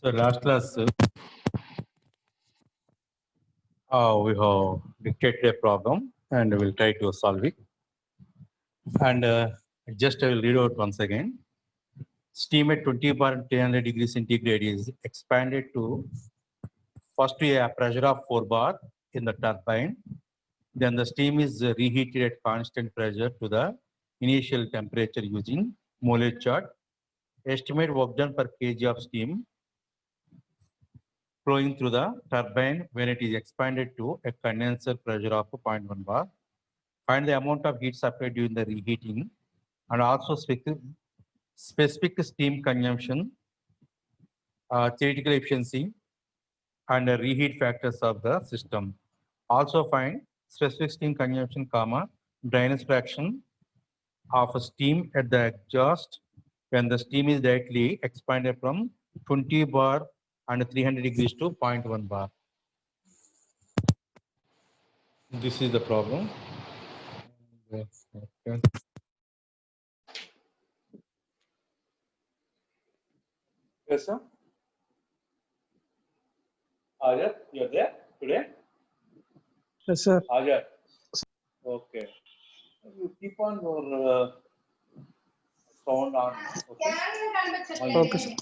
So last class, we have dictated a problem and we'll try to solve it. And just I will read out once again. Steam at 20 bar and 300 degrees centigrade is expanded to first to a pressure of 4 bar in the turbine. Then the steam is reheated at constant pressure to the initial temperature using Mole's chart. Estimate work done per kg of steam flowing through the turbine when it is expanded to a condenser pressure of 0.1 bar. Find the amount of heat supplied during the reheating and also specific steam consumption, theoretical efficiency, and the reheat factors of the system. Also find specific steam consumption, drainage fraction of steam at the exhaust when the steam is directly expanded from 20 bar and 300 degrees to 0.1 bar. This is the problem. Okay. Yes, sir. Ajay, you're there today? Yes, sir. Ajay. Okay. You keep on your sound on. Okay. Okay, sir.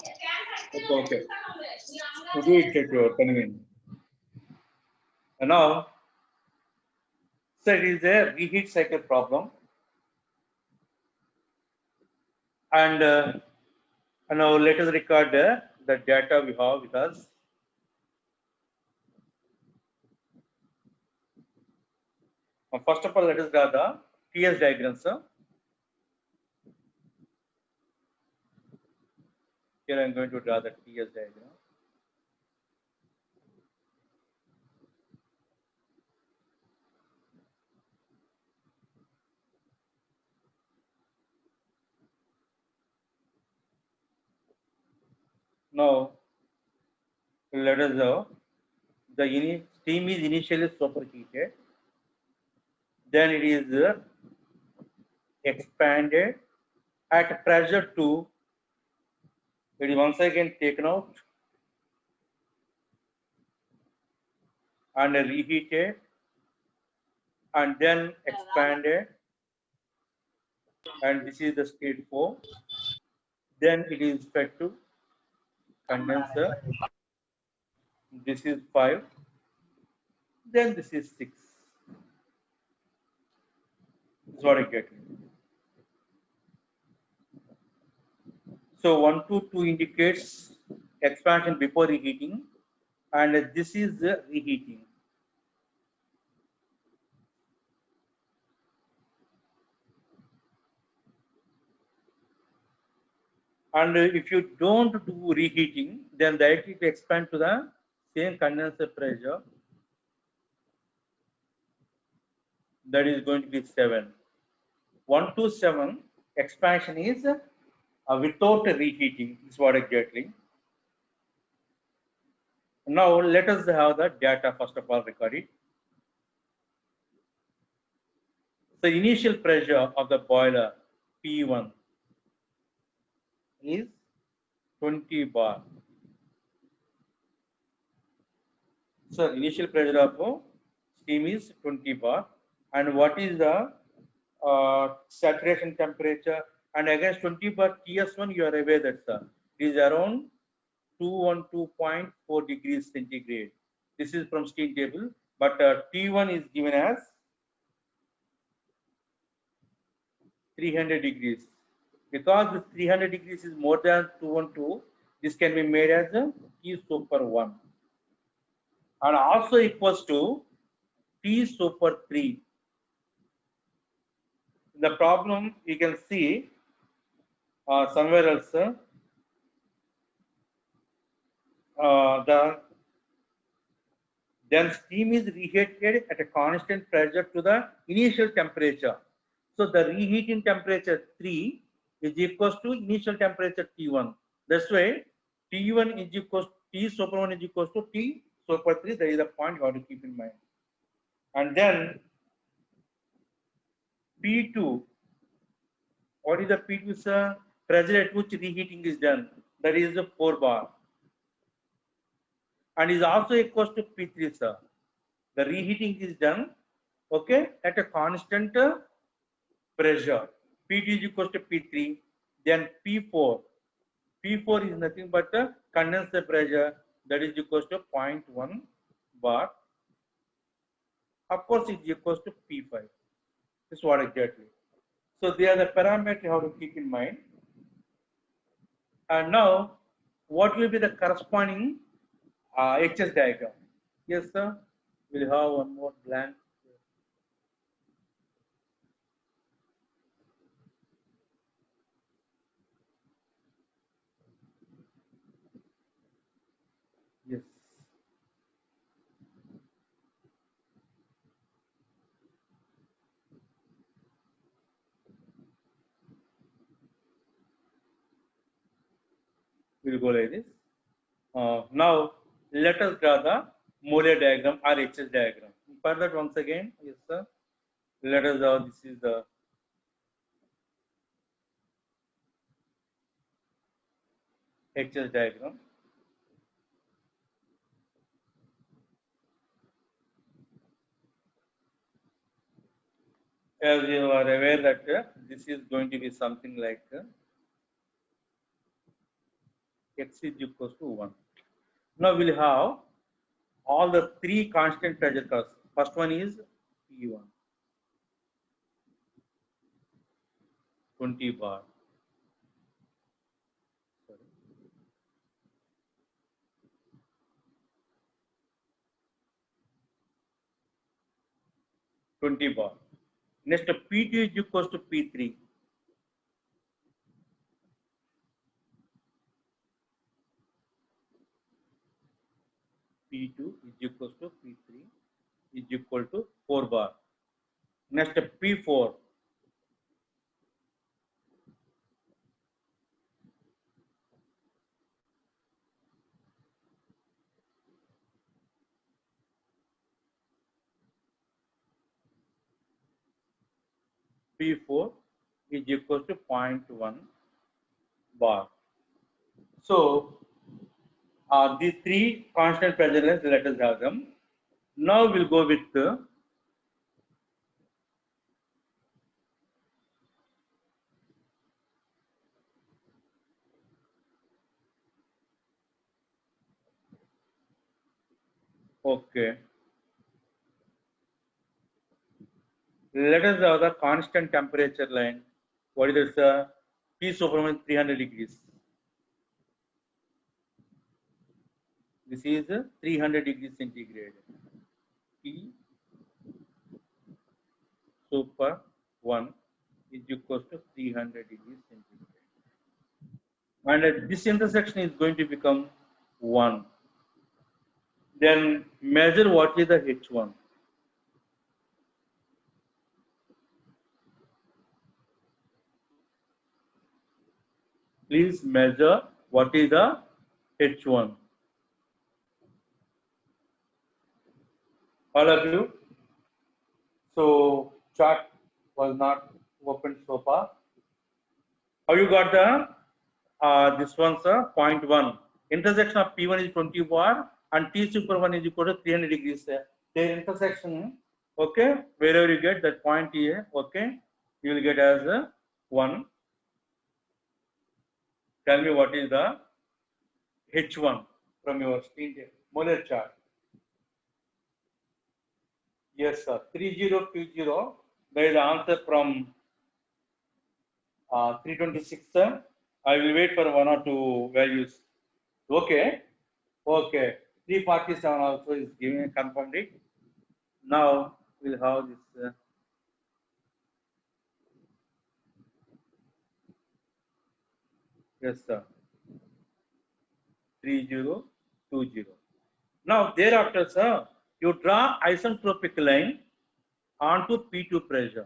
Okay. You do it at your convenience. And now, so it is a reheat cycle problem. And now let us record the data we have with us. First of all, let us draw the TS diagram, sir. Here I am going to draw the TS diagram. Now, let us know the steam is initially superheated, then it is expanded at pressure 2. It is once again taken out and reheated and then expanded, and this is the state 4. Then it is fed to condenser. This is 5. Then this is 6. This is what I get. So 1 to 2 indicates expansion before reheating, and this is the reheating. And if you don't do reheating, then directly to expand to the same condenser pressure, that is going to be 7. 1 to 7 expansion is without reheating. This is what exactly. Now let us have the data first of all recorded. The initial pressure of the boiler P1 is 20 bar. So initial pressure of steam is 20 bar. And what is the saturation temperature? And against 20 bar TS1, you are aware that it is around 212.4 degrees centigrade. This is from steam table, but T1 is given as 300 degrees. Because the 300 degrees is more than 212, this can be made as a T super 1. And also equals to T super 3. In the problem, you can see somewhere else then steam is reheated at a constant pressure to the initial temperature. So the reheating temperature 3 is equals to initial temperature T1. That's why T1 is equals T super 1 is equals to T super 3. That is the point you have to keep in mind. And then P2. What is the P2, sir? Pressure at which reheating is done. That is the 4 bar. and is also equals to P3, sir. The reheating is done, okay, at a constant pressure. P2 is equals to P3, then P4. P4 is nothing but condenser pressure, that is equals to 0.1 bar. Of course, it is equals to P5. This is what exactly. So they are the parameters you have to keep in mind. And now, what will be the corresponding HS diagram? Yes, sir. We'll have one more blank. Yes. We'll go like this. Now, let us draw the molar diagram or HS diagram. For that, once again, yes, sir. Let us draw. This is the HS diagram. As you are aware that this is going to be something like x is equals to 1. Now we'll have all the three constant pressure curves. First one is P1, 20 bar. Sorry. 20 bar. Next, P2 is equals to P3. P2 is equals to P3 is equal to 4 bar. Next, P4. P4 is equal to 0.1 bar. So, these three constant pressure lengths, let us have them. Now we'll go with okay. Let us have the constant temperature line. What is this? T superman 300 degrees. This is 300 degrees centigrade. T super 1 is equals to 300 degrees centigrade. And at this intersection is going to become 1. Then measure what is the H1. Please measure what is the H1. All of you. So chart was not opened so far. How you got the this one's 0.1. Intersection of P1 is 20 bar and T super 1 is equal to 300 degrees. Their intersection, okay, wherever you get that point here, okay, you will get as 1. Tell me what is the H1 from your screen molar chart. Yes, sir. 3020. That is the answer from 326. I will wait for 1 or 2 values. Okay. Okay. 347 also is giving a confirmed it. Now we'll have this. Yes, sir. 3020. Now thereafter, sir, you draw isentropic line onto P2 pressure.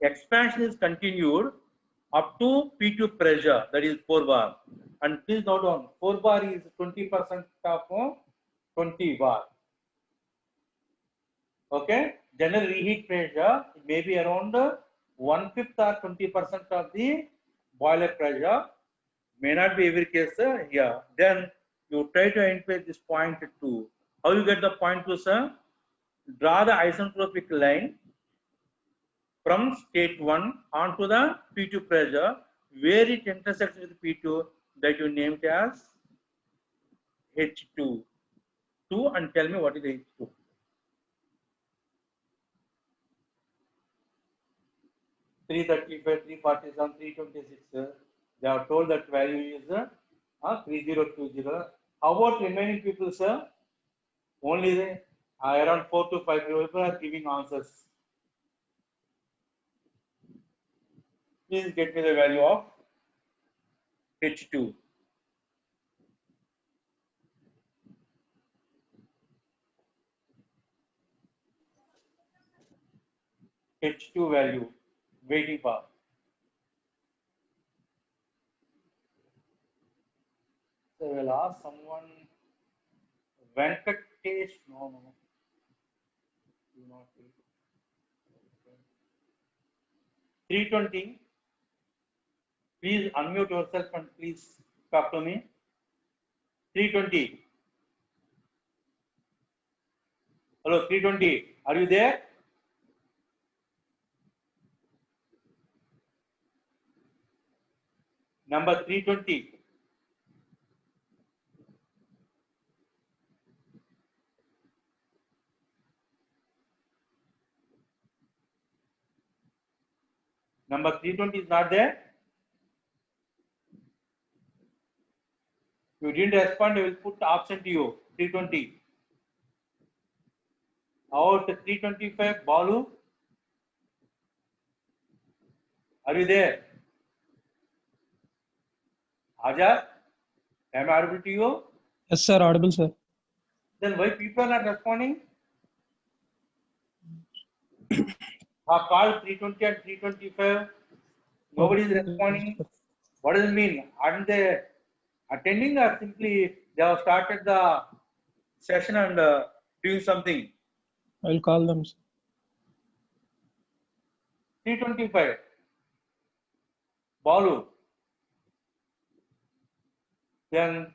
Expansion is continued up to P2 pressure, that is 4 bar. And please note down, 4 bar is 20% of 20 bar. Okay, general reheat pressure may be around 1/5 or 20% of the boiler pressure. May not be every case here. Then You try to identify this point 2. How you get the point 2, sir? Draw the isentropic line from state 1 onto the P2 pressure, where it intersects with P2, that you name it as H2. 2, and tell me what is H2. $335, $347, $326. They are told that value is 3020. How about remaining people, sir? Only around 4 to 5 people are giving answers. Please get me the value of H2. H2 value. Waiting for. So we'll ask someone. Venkatesh. No. Do not take. 320. Please unmute yourself and please talk to me. 320. Hello, 320. Are you there? Number 320. Number 320 is not there. You didn't respond, I will put the option to you. 320. Out 325, Balu. Are you there? Aja, am I audible to you? Yes, sir. Audible, sir. Then why people are not responding? I called 320 and 325. Nobody is responding. What does it mean? Aren't they attending, or simply they have started the session and doing something? I'll call them, sir. 325. Balu. Then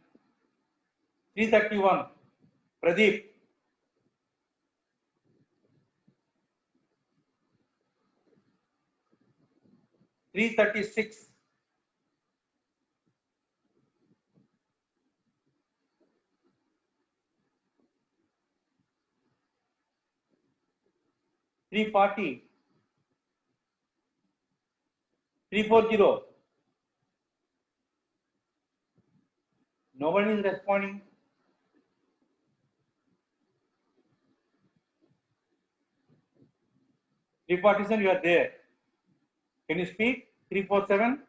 331. Pradeep. 336. 340. 340. Nobody is responding. 347, you are there. Can you speak? 347.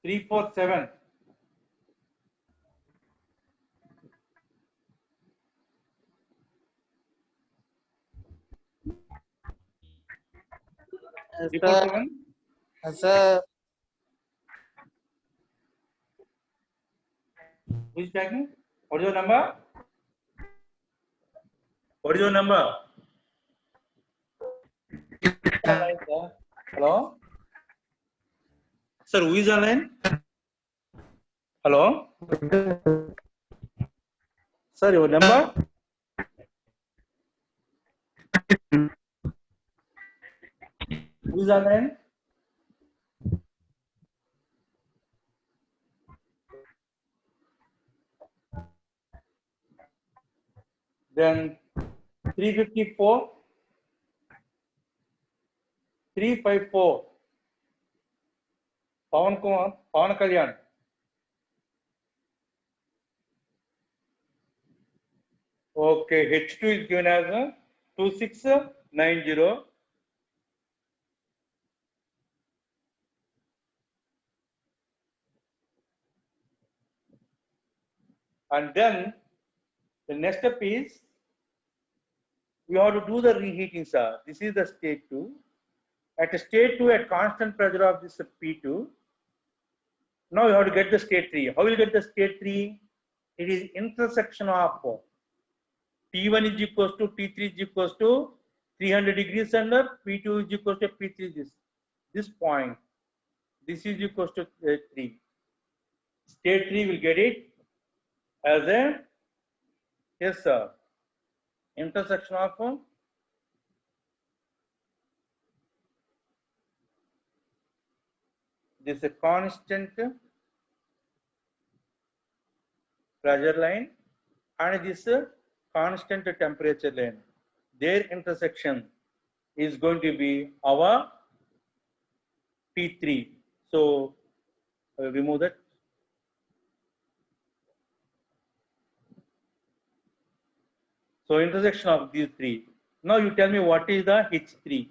347. Sir, 347. sir, Who is talking? What is your number? What is your number? Online, sir. Hello? Sir, who is online? Hello? Sir, your number? Who is online? Then 354. 354. Pawan Kalyan. Okay, H2 is given as 2690. And then the next step is we have to do the reheating, sir. This is the state 2. At state 2, at constant pressure of this P2, now you have to get the state 3. How will you get the state 3? It is intersection of T1 is equals to T3 is equals to 300 degrees and P2 is equals to P3 this point. This is equals to 3. State 3 will get it as a, yes sir, intersection of this constant pressure line and this constant temperature line. Their intersection is going to be our P3. So I will remove that. So intersection of these three. Now you tell me what is the H3.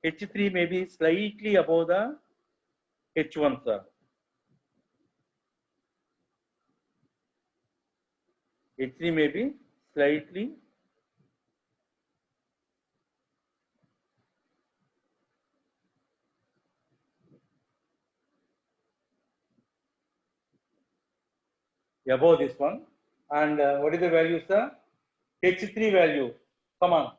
H3 may be slightly above the H1, sir. H3 may be slightly above this one. And what is the value, sir? H3 value. Come on.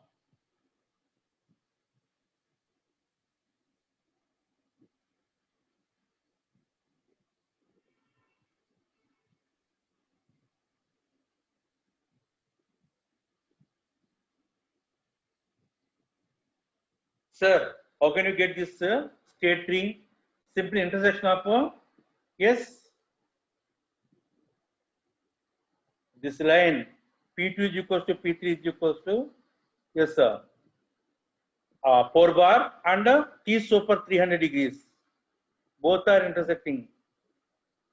Sir, how can you get this state tree? Simply intersection of yes, this line P2 is equals to P3 is equals to yes sir 4 bar and T super 300 degrees. Both are intersecting.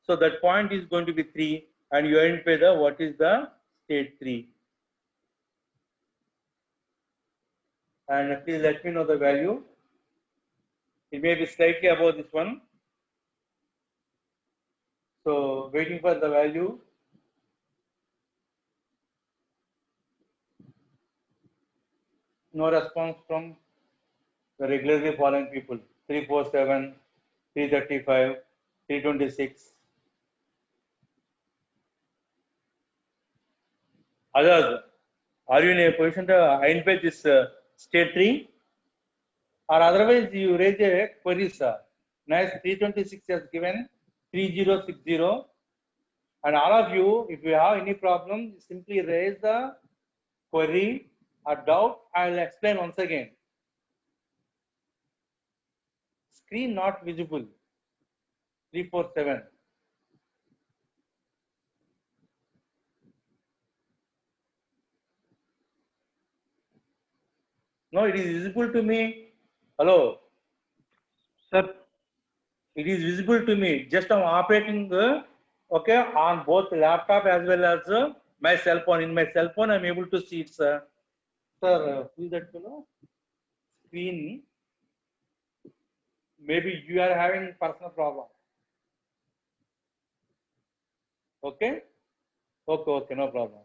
So that point is going to be 3 and you identify the what is the state 3. And please let me know the value. It may be slightly above this one. So waiting for the value. No response from the regularly following people. 347, 335, 326. Others, are you in a position to identify this state tree? Or otherwise you raise a query, sir. Nice 326 has given 3060. And all of you, if you have any problem, simply raise the query or doubt. I will explain once again. Screen not visible. 347. No, it is visible to me. Hello. Sir, It is visible to me. Just I'm operating okay on both laptop as well as my cell phone. In my cell phone, I'm able to see it, sir. Sir, who is that fellow? Screen. Maybe you are having personal problem. Okay. Okay. No problem.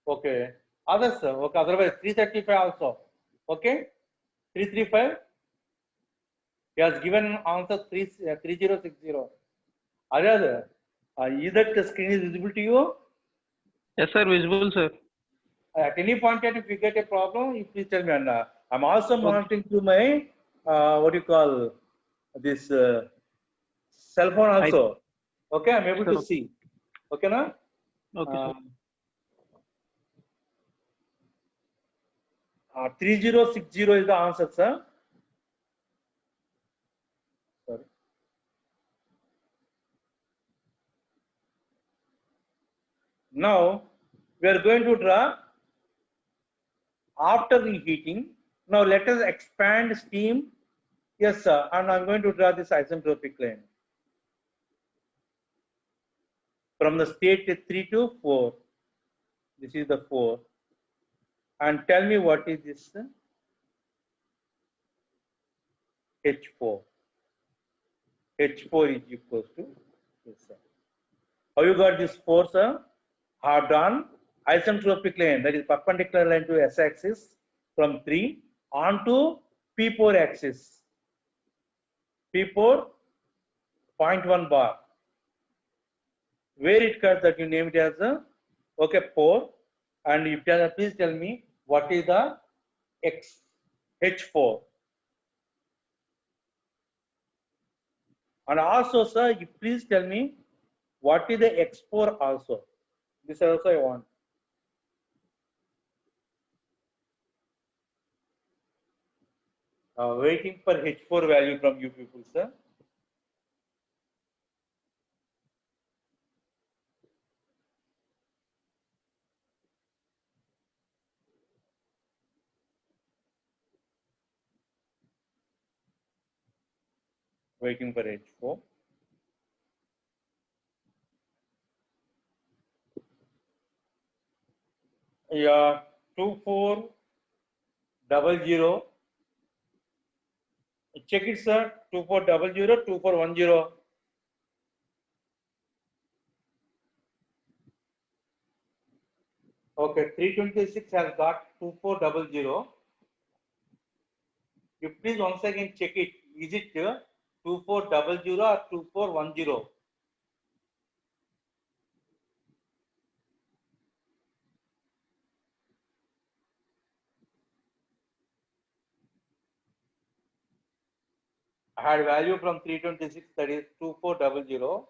Okay. Others, sir. Okay. Otherwise, 335 also. Okay. 335. He has given answer 3060. Other, is that the screen is visible to you? yes, sir, visible, sir. At any point if you get a problem, you please tell me. And I'm also monitoring through my what do you call this cell phone also. Okay, I'm able to see. Okay, na? Okay, sir. 3060 is the answer, sir. Sorry. Now we are going to draw after reheating. Now let us expand steam. Yes, sir. And I'm going to draw this isentropic line from the state 3 to 4. This is the 4. And tell me what is this H4. H4 is equals to this. How you got this force? Have done isentropic line, that is perpendicular line to S axis from 3 onto P4 axis. P4 0.1 bar. Where it cuts, that you name it as okay 4. And you tell, please tell me what is the X H4. And also, sir, you please tell me what is the X4 also. This also I want. Waiting for H4 value from you people, sir. Waiting for H4. Yeah, 2400. Check it, sir. 2400, 2410. Okay, 326 has got 2400. You please once again check it. Is it 2400 or 2410? I had value from 326, that is 2400.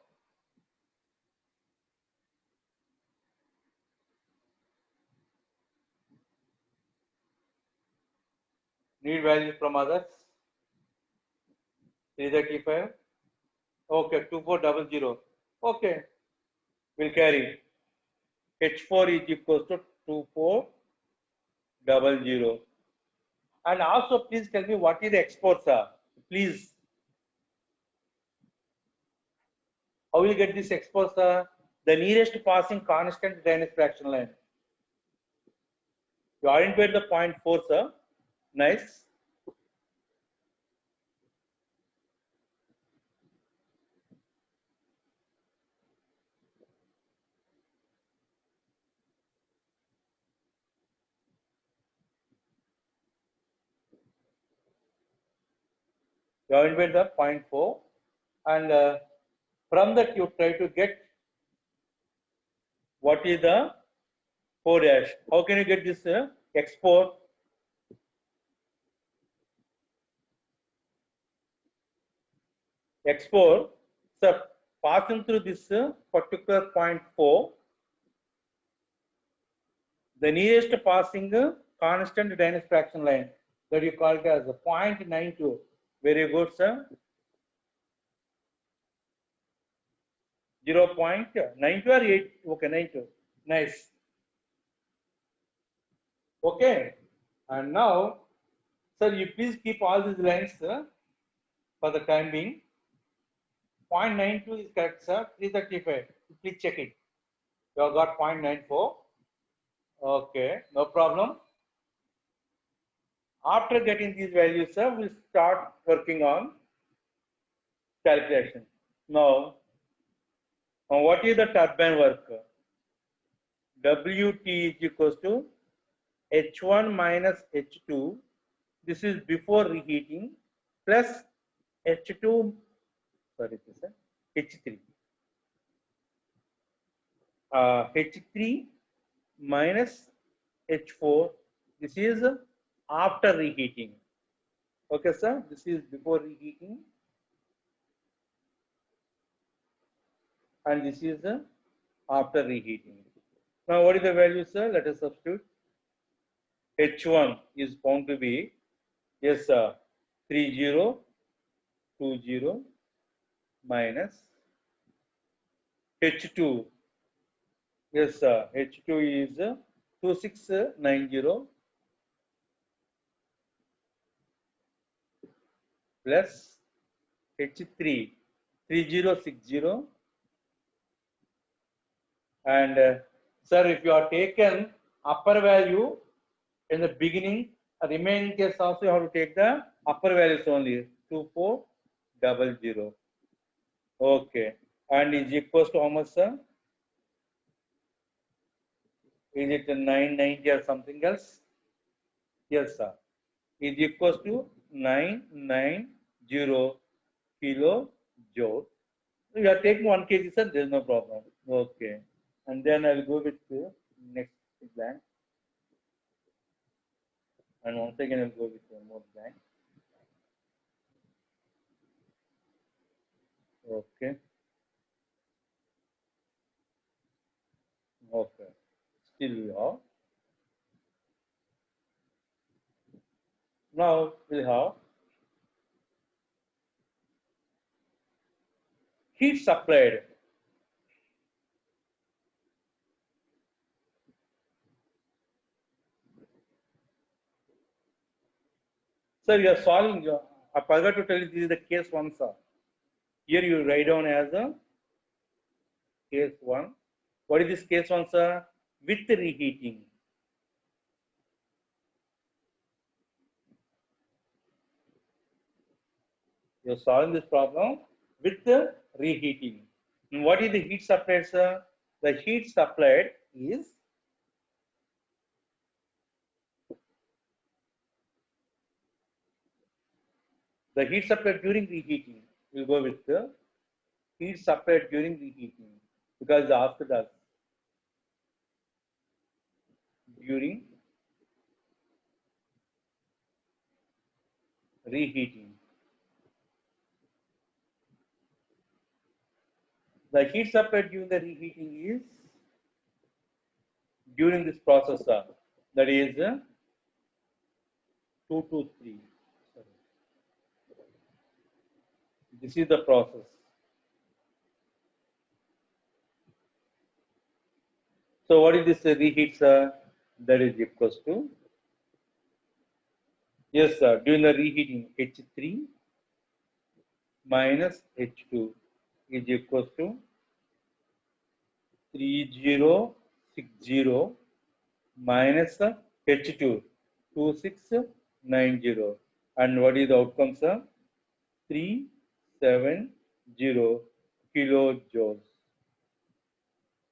Need values from others. 335. Okay, 2400. Okay, we'll carry. H4 is equals to 2400. And also, please tell me what is the export, sir? Please. How will you get this export, sir? The nearest passing constant drainage fraction line. You identified the point 4, sir. Nice. You identified the point 4. And from that, you try to get what is the 4 dash. How can you get this export? Export, so passing through this particular point 4, the nearest passing constant drainage fraction line, that you call it as 0.92. Very good, sir. 0.92 or 8? Okay, 92. Nice. Okay. And now, sir, you please keep all these lines for the time being. 0.92 is correct, sir. 335. Please check it. You have got 0.94. Okay, no problem. After getting these values, sir, we'll start working on calculation. Now, what is the turbine work? Wt is equals to H1 minus H2. This is before reheating plus H2, sorry, sir, H3. H3 minus H4. This is after reheating. Okay, sir. This is before reheating. And this is after reheating. Now, what is the value, sir? Let us substitute. H1 is found to be, yes, 3020 minus H2. Yes, H2 is 2690 plus H3 3060. And sir, if you are taken upper value in the beginning, remaining case also you have to take the upper values only, 2400. Okay, and is equals to how much, sir? Is it 990 or something else? Yes, sir. Is equals to 990 kilojoule. You are taking 1 kg, sir. There is no problem. Okay, and then I will go with the next blank. And once again, I'll go with one more blank. Okay. Okay. Still we have. Now we have heat supplied. Sir, you are solving. I forgot to tell you this is the case one, sir. Here you write down as a case one. What is this case one, sir? With reheating. You are solving this problem with the reheating. And what is the heat supplied, sir? The heat supplied is the heat supplied during reheating. We'll go with the heat supplied during reheating because they asked us during reheating. The heat supplied during the reheating is during this process, that is 2 to 3. Sorry. This is the process. So what is this reheat, sir? That is equals to, yes, sir, during the reheating, H3 minus H2 is equals to 3060 minus H2 2690. And what is the outcome, sir? 370 kilojoules.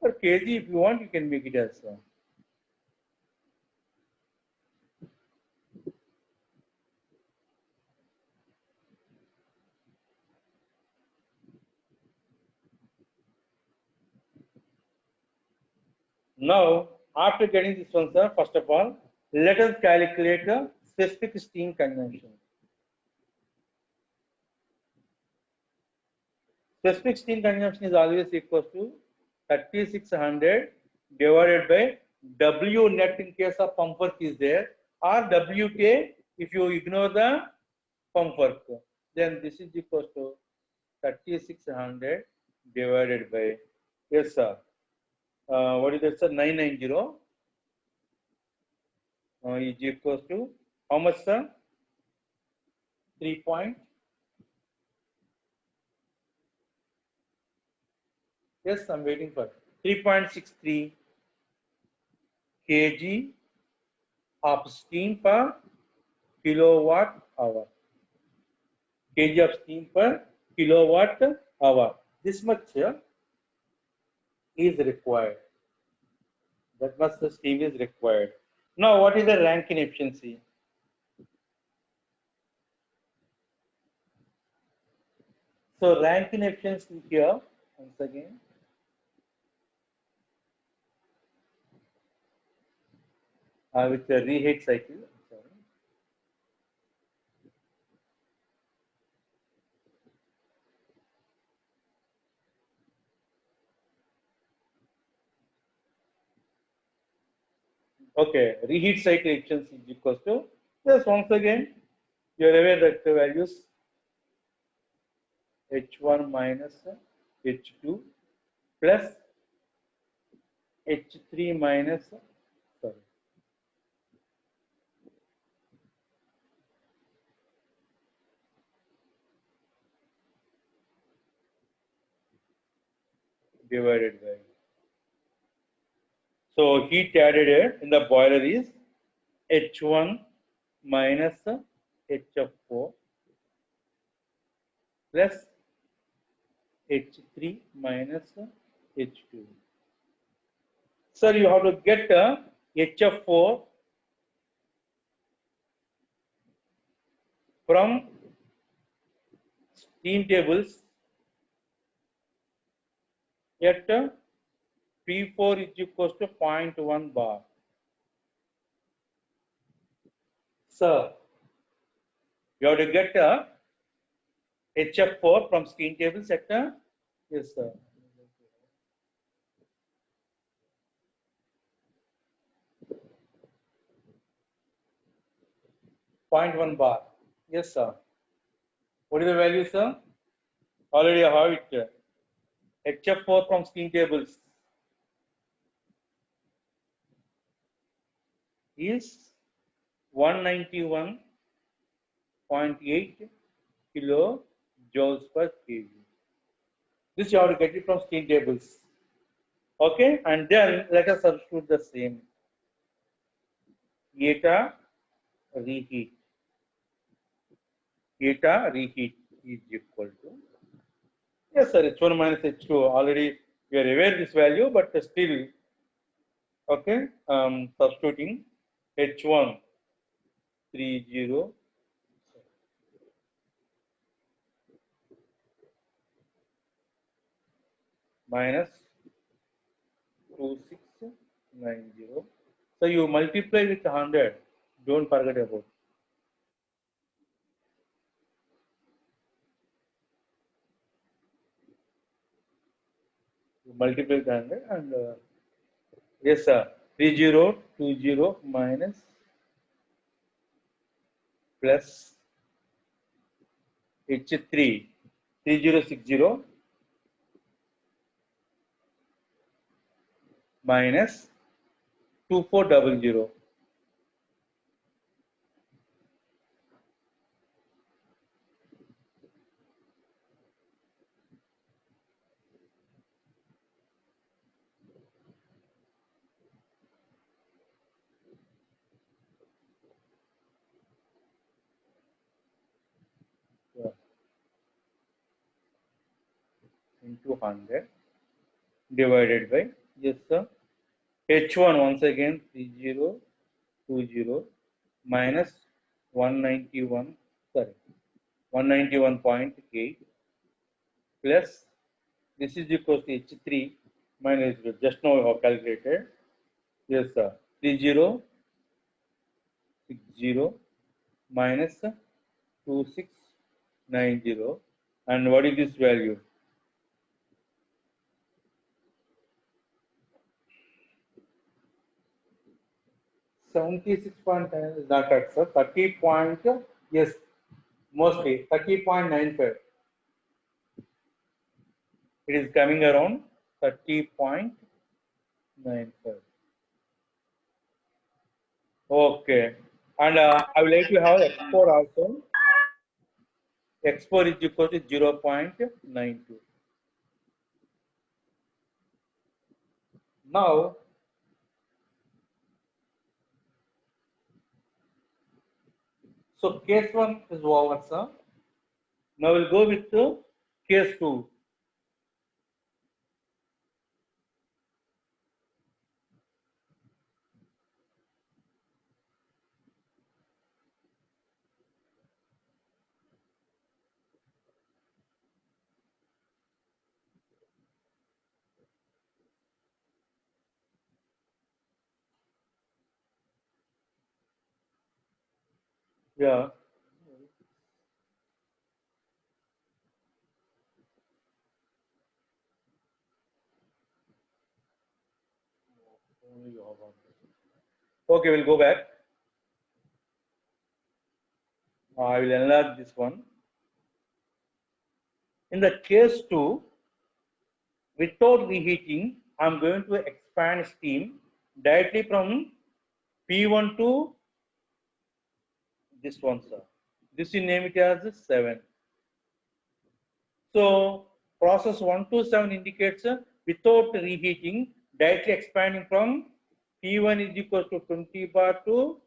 Per kg, if you want, you can make it as Now, after getting this one, sir, first of all, let us calculate the specific steam consumption. Specific steam consumption is always equal to 3600 divided by W net in case of pump work is there, or WK if you ignore the pump work. Then this is equal to 3600 divided by, yes, sir. What is that, sir? 990 is equals to how much, sir? 3 point. Yes, I'm waiting for 3.63 kg of steam per kilowatt hour. Kg of steam per kilowatt hour. This much is required. That much the steam is required. Now, what is the Rankine efficiency? So, Rankine efficiency here, once again, with the reheat cycle. Sorry. Okay, reheat cycle efficiency is equals to, yes, once again, you are aware that the values H1 minus H2 plus H3 minus, sorry, divided by. So heat added in the boiler is H1 minus HF4 plus H3 minus H2. Sir, you have to get HF4 from steam tables at P4 is equals to 0.1 bar. Sir, you have to get HF4 from steam table sector. Yes, sir. Point 1 bar. Yes, sir. What is the value, sir? Already I have it. HF4 from steam tables is 191.8 kilojoules per kg. This you have to get it from steam tables. Okay, and then let us substitute the same. Eta reheat. Eta reheat is equal to, yes sir, H1 minus H2. Already we are aware this value, but still, okay, substituting H1 30 minus 2690. So you multiply with 100. Don't forget about. You multiply with 100 and yes sir, 3020 minus plus H3 3060 minus 2400. Yeah, into 100 divided by, yes sir, H1 once again 3020 minus 191, sorry, 191.8 plus this is equal to H3 minus just now we have calculated. Yes sir, 3060 minus 2690, and what is this value? 76.10 is not correct, sir. 30 point, yes, mostly 30.95. It is coming around 30.95. Okay. And I would like to have X4 also. X4 is equal to 0.92. Now, so case 1 is over, sir. Now we'll go with the case 2. Yeah. Okay, we'll go back. I will enlarge this one. In the case 2, without reheating, I'm going to expand steam directly from P1 to this one, sir. This you name it as 7. So process 1 to 7 indicates without reheating, directly expanding from P1 is equal to 20 bar to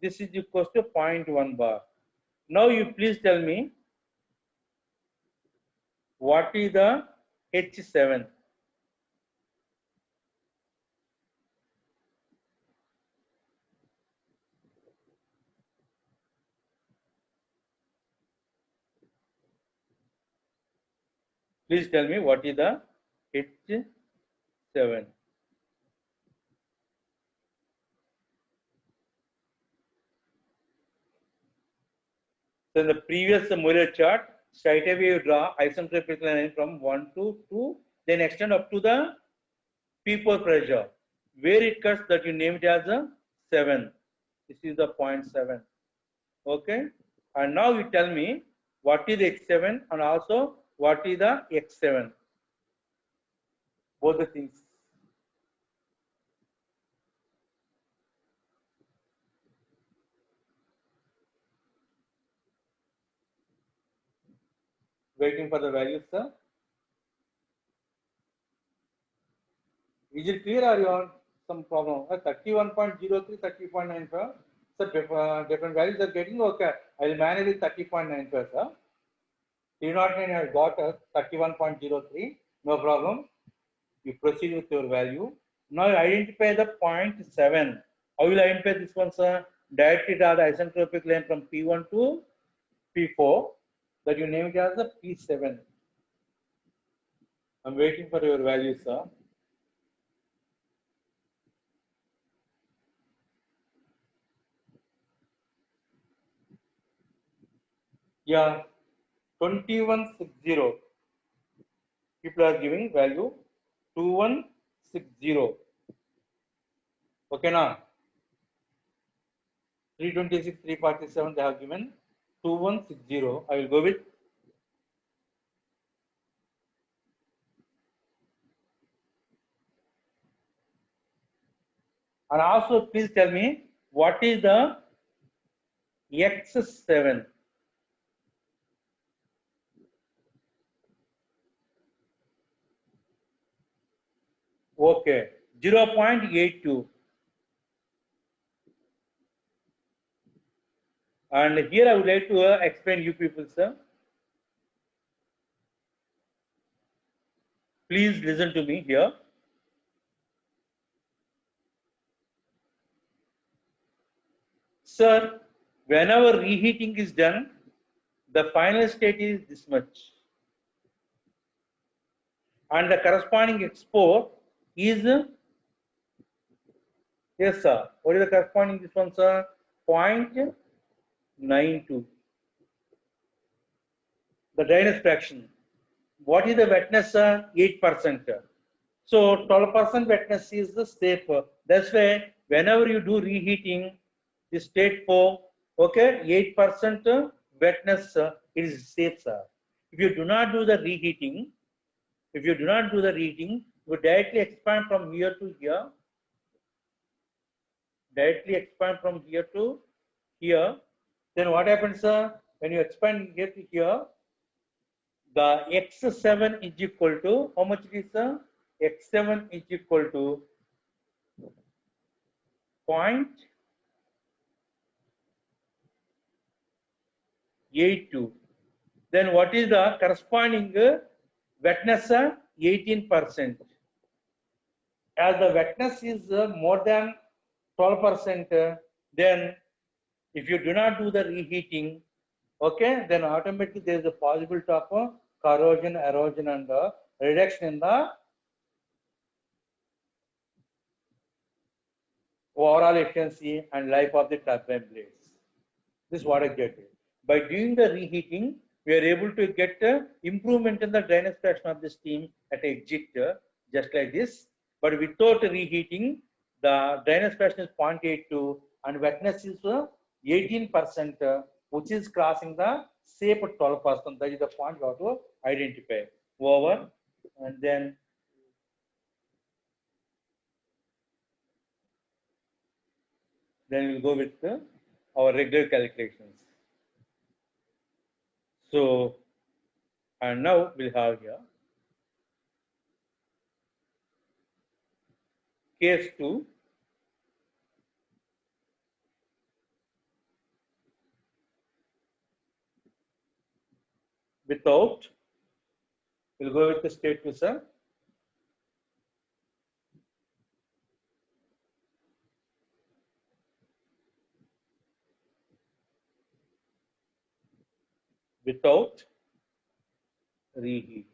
this is equal to 0.1 bar. Now you please tell me what is the H7? Please tell me what is the H7. So in the previous Molar chart, straight away you draw isentropic line from 1 to 2, then extend up to the P4 pressure. Where it cuts, that you name it as a 7. This is the point 7. Okay. And now you tell me what is X7 and also what is the X7. Both the things. Waiting for the values, sir. Is it clear or you have some problem? 31.03, 30.95. So different values are getting okay. I will manually 30.95, sir. 309 has got us 31.03. No problem. You proceed with your value. Now you identify the point 7. How will I identify this one, sir? Directly draw the isentropic line from P1 to P4. That you name it as the P7. I'm waiting for your value, sir. Yeah, 2160. People are giving value 2160. Okay, now 326, 347 they have given 2160. I will go with and also please tell me what is the X7. Okay, 0.82. And here I would like to explain you people, sir. Please listen to me here. Sir, whenever reheating is done, the final state is this much. And the corresponding export is, yes, sir. What is the corresponding this one, sir? 0.92. The dryness fraction. What is the wetness, sir? 8%. So 12% wetness is the safe. That's why whenever you do reheating, the state 4, okay, 8% wetness is safe, sir. If you do not do the reheating, you directly expand from here to here, then what happens, sir? When you expand here to here, the X7 is equal to, how much it is, sir? X7 is equal to 0.82. Then what is the corresponding wetness? 18%. As the wetness is more than 12%, then if you do not do the reheating, okay, then automatically there is a possibility of corrosion, erosion, and reduction in the overall efficiency and life of the turbine blades. This is what I get. By doing the reheating, we are able to get improvement in the dryness fraction of the steam at exit, just like this. But without reheating, the dryness fraction is 0.82 and wetness is 18%, which is crossing the safe 12%. That is the point you have to identify. Over, and then we'll go with our regular calculations. So, and now we'll have here case 2. Without, we'll go with the state 2, sir. Without reheating.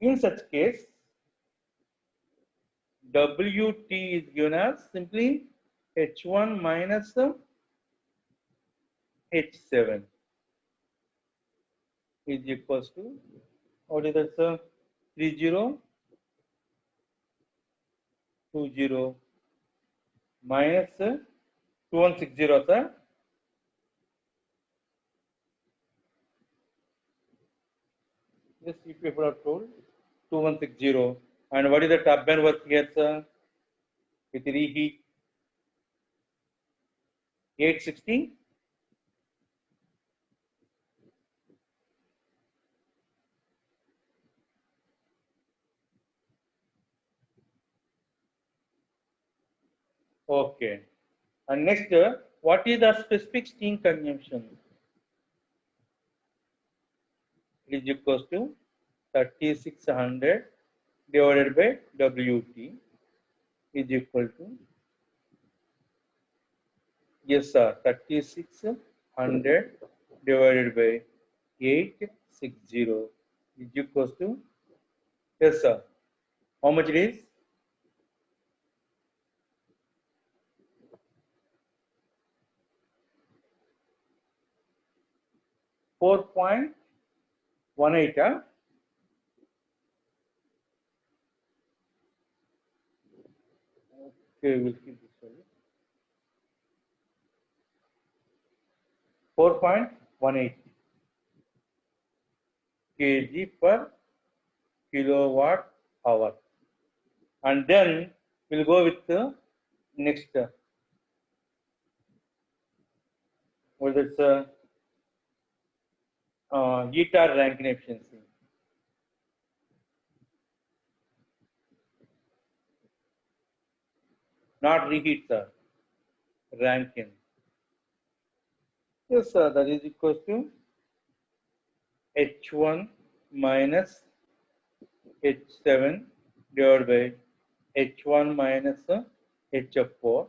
In such case, Wt is given as simply H1 minus H7 is equals to, what is that, sir? 3020 minus 2160, sir. Just if you have told 2160. And what is the turbine work here, sir? With reheat 860. Okay. And next, what is the specific steam consumption? It is equals to 3600 divided by Wt is equal to, yes sir, 3600 divided by 860 is equals to, yes sir, how much it is? 4.18, huh? Okay, we'll keep this value. 4.18 kg per kilowatt hour. And then we'll go with the next, what is ETAR Rankine efficiency. Not reheat, sir. Rankine. Yes, sir. That is equals to H1 minus H7 divided by H1 minus HF4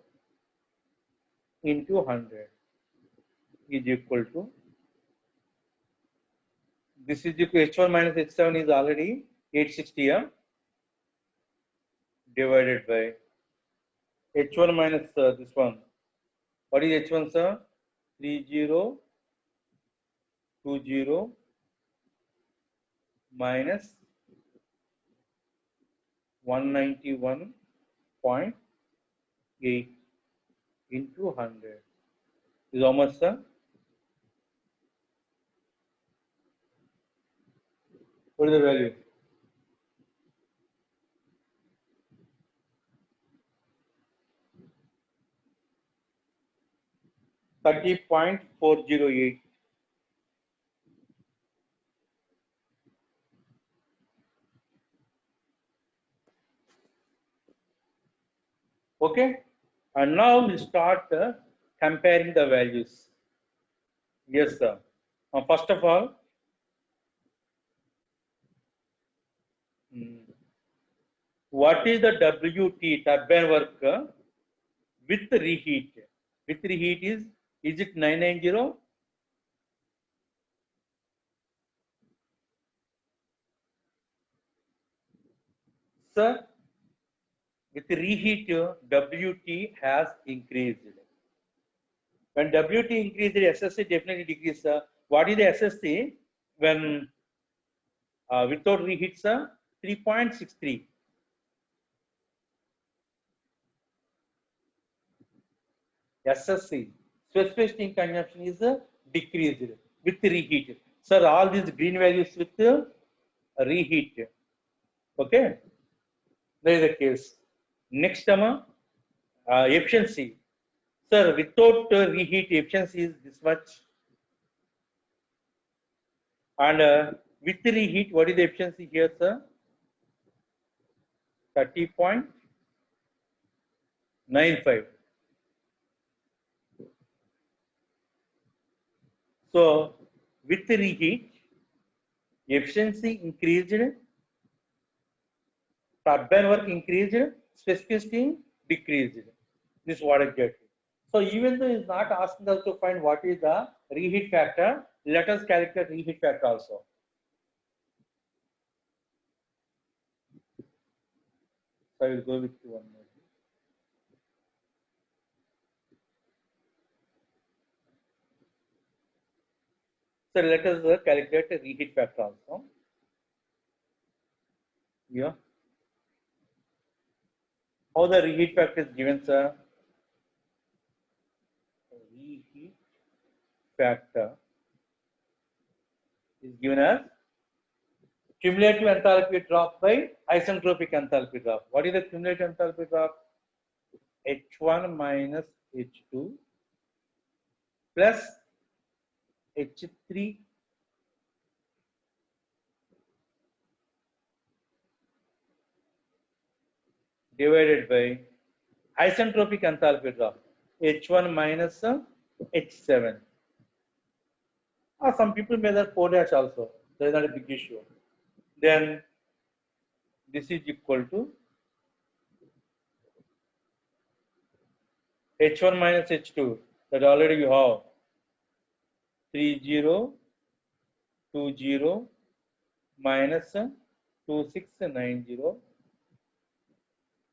into 100 is equal to, this is equal to H1 minus H7 is already 860 divided by H1 minus this one. What is H1, sir? 3020 minus 191.8 into 100 is how much, sir? What is the value? 30.408. Okay, and now we start comparing the values. Yes, sir. First of all, what is the WT turbine work with reheat? With reheat is it 990? Sir, with reheat, WT has increased. When WT increased, SSC definitely decreased. What is the SSC when without reheat, sir? 3.63. SSC, specific steam consumption, is decreased with reheat. Sir, all these green values with reheat. Okay, that is the case. Next term, efficiency. Sir, without reheat, efficiency is this much. And with reheat, what is the efficiency here, sir? 30.95. So, with reheat, efficiency increased, turbine work increased, specificity decreased. This is what exactly. So, even though it's not asking us to find what is the reheat factor, let us calculate reheat factor also. So I will go with one more. So let us calculate a reheat factor also. Yeah. How the reheat factor is given, sir? Reheat factor is given as cumulative enthalpy drop by isentropic enthalpy drop. What is the cumulative enthalpy drop? H1 minus H2 plus H3 divided by isentropic enthalpy drop. H1 minus H7. Some people may have 4 dash also. That is not a big issue. Then this is equal to H1 minus H2. That already you have 3020 minus 2690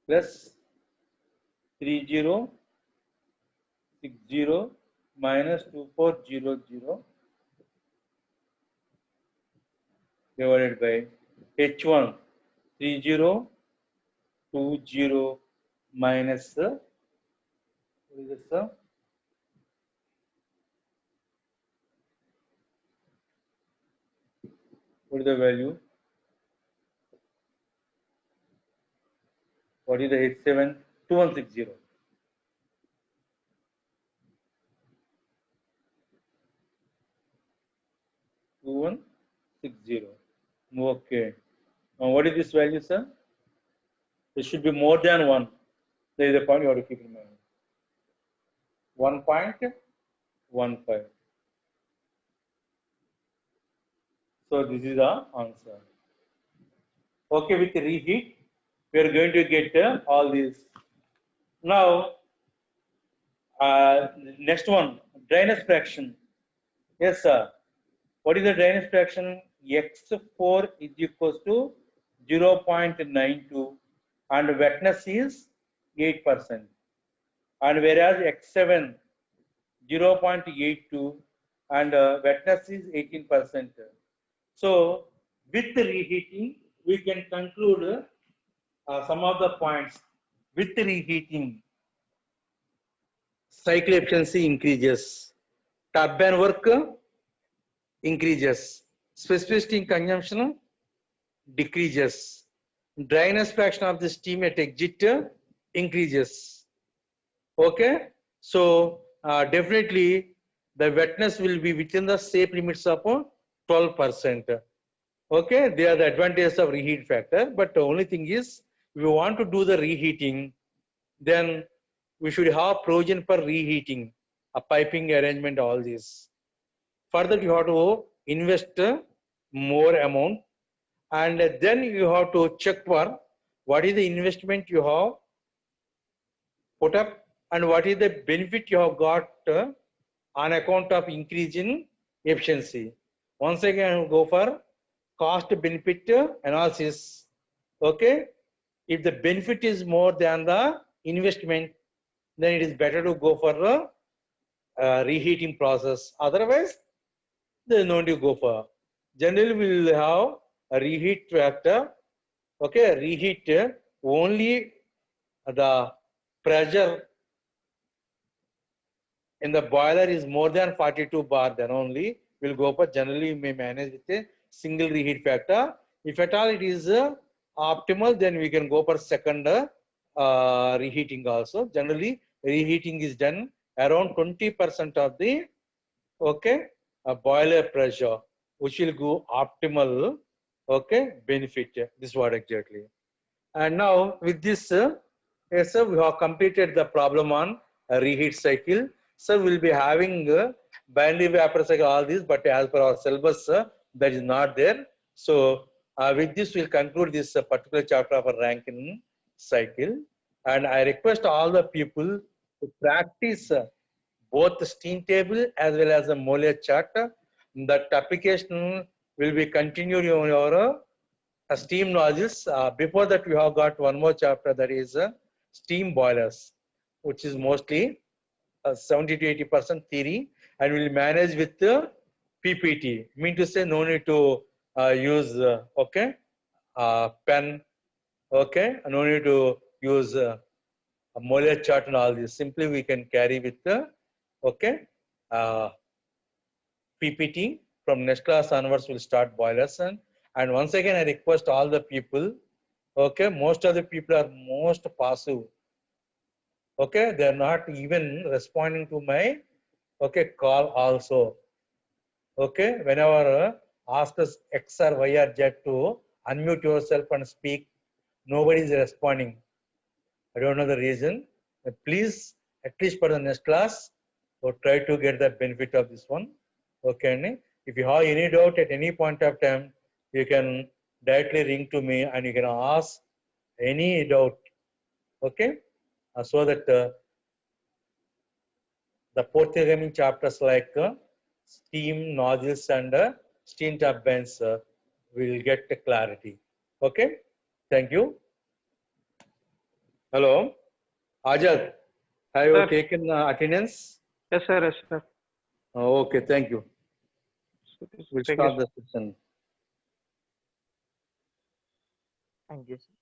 plus 3060 minus 2400 divided by H1 3020 minus what is this, sir? What is the value? What is the H7? 2160. 2160. Okay. Now what is this value, sir? It should be more than 1. There is a point you have to keep in mind. 1.15. So this is the answer. Okay, with reheat, we are going to get all these. Now, next one, dryness fraction. Yes, sir. What is the dryness fraction? X4 is equals to 0.92 and wetness is 8%. And whereas X7 0.82 and wetness is 18%. So with reheating, we can conclude some of the points. With reheating, cycle efficiency increases, turbine work increases, specificity in consumption decreases, dryness fraction of the steam at exit increases. Okay, so definitely the wetness will be within the safe limits of 12%. Okay, they are the advantages of reheat factor, but the only thing is, if you want to do the reheating, then we should have provision for reheating, a piping arrangement, all this. Further, you have to invest more amount, and then you have to check for what is the investment you have put up and what is the benefit you have got on account of increase in efficiency. Once again, go for cost benefit analysis. Okay, if the benefit is more than the investment, then it is better to go for the reheating process. Otherwise, there is no need to go for. Generally, we will have a reheat factor. Okay, reheat only the pressure in the boiler is more than 42 bar, then only we'll go for. Generally, we may manage with a single reheat factor. If at all it is optimal, then we can go for second reheating also. Generally, reheating is done around 20% of the boiler pressure, which will go optimal benefit. This is what exactly. And now with this, yes, sir, we have completed the problem on reheat cycle. So we'll be having binary vapor cycle, all this, but as per our syllabus, that is not there. So with this, we'll conclude this particular chapter of a Rankine cycle. And I request all the people to practice both the steam table as well as the Molear chart. That application will be continued on your steam nozzles. Before that, we have got one more chapter, that is steam boilers, which is mostly 70 to 80% theory, and we'll manage with the PPT. Mean to say, no need to use pen. Okay, no need to use a molar chart and all this. Simply we can carry with the uh, PPT. From next class onwards, we'll start boilers. And once again, I request all the people. Okay, most of the people are most passive. Okay, they are not even responding to my call also. Okay, whenever ask us X or Y or Z to unmute yourself and speak, nobody is responding. I don't know the reason. Please, at least for the next class, or try to get the benefit of this one. Okay, and if you have any doubt at any point of time, you can directly ring to me and you can ask any doubt. Okay, so that the forthcoming chapters like steam nozzles and steam turbines will get clarity. Okay, thank you. Hello, Ajad, have you Sir. taken attendance? Yes, sir. Yes, sir. Okay, thank you. We'll Thank you, start sir. the session. Thank you, sir.